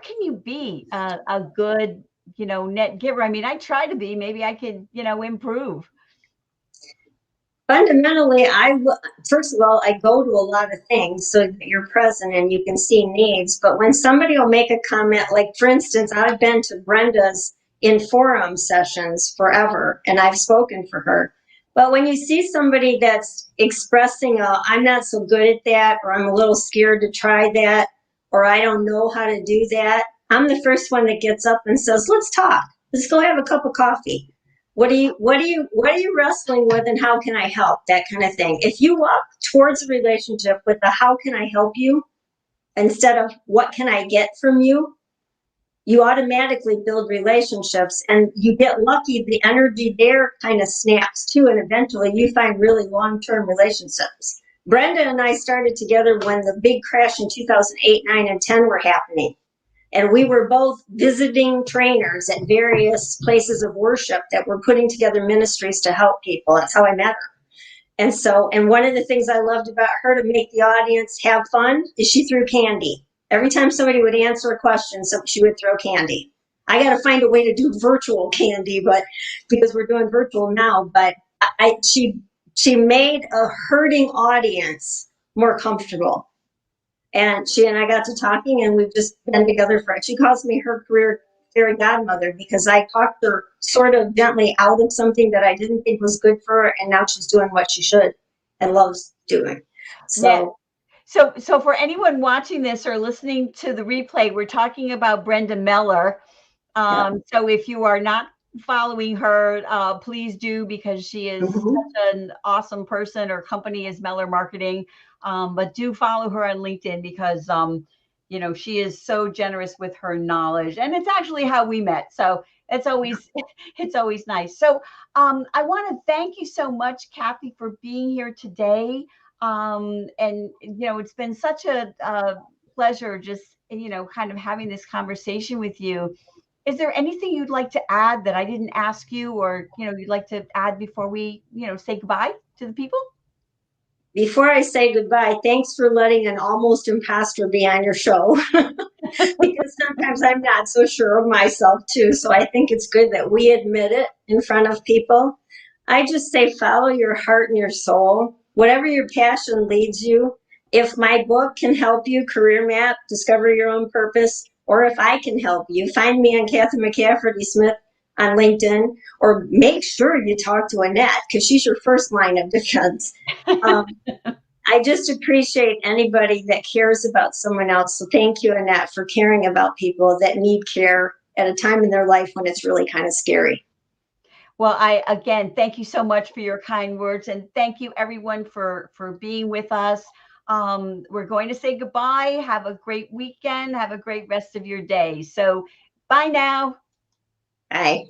can you be a good, net giver? I mean, I try to be, maybe I could, improve. Fundamentally, first of all, I go to a lot of things so that you're present and you can see needs. But when somebody will make a comment, like for instance, I've been to Brenda's in forum sessions forever, and I've spoken for her. But when you see somebody that's expressing I'm not so good at that, or I'm a little scared to try that, or I don't know how to do that, I'm the first one that gets up and says, let's talk. Let's go have a cup of coffee. What are you wrestling with, and how can I help? That kind of thing. If you walk towards a relationship with the how can I help you instead of what can I get from you, you automatically build relationships, and you get lucky. The energy there kind of snaps too, and eventually you find really long-term relationships. Brenda and I started together when the big crash in 2008, 9, and 10 were happening. And we were both visiting trainers at various places of worship that were putting together ministries to help people. That's how I met her. And one of the things I loved about her to make the audience have fun is she threw candy. Every time somebody would answer a question, so she would throw candy. I got to find a way to do virtual candy, but because we're doing virtual now, but she made a hurting audience more comfortable. And she and I got to talking, and we've just been together she calls me her career fairy godmother, because I talked her sort of gently out of something that I didn't think was good for her, and now she's doing what she should and loves doing. So, so for anyone watching this or listening to the replay, we're talking about Brenda Meller. So if you are not following her, please do, because she is such an awesome person. Her company is Meller Marketing. But do follow her on LinkedIn, because she is so generous with her knowledge, and it's actually how we met. So it's always nice. So I want to thank you so much, Cathy, for being here today. And it's been such a pleasure just kind of having this conversation with you. Is there anything you'd like to add that I didn't ask you, or you'd like to add before we say goodbye to the people? Before I say goodbye, thanks for letting an almost imposter be on your show, because sometimes I'm not so sure of myself too. So I think it's good that we admit it in front of people. I just say follow your heart and your soul, whatever your passion leads you. If my book can help you career map, discover your own purpose, or if I can help you, find me on Cathy McCafferty Smith on LinkedIn, or make sure you talk to Annette, because she's your first line of defense. I just appreciate anybody that cares about someone else. So thank you, Annette, for caring about people that need care at a time in their life when it's really kind of scary. Well, again, thank you so much for your kind words, and thank you everyone for being with us. We're going to say goodbye. Have a great weekend. Have a great rest of your day. So bye now. Bye.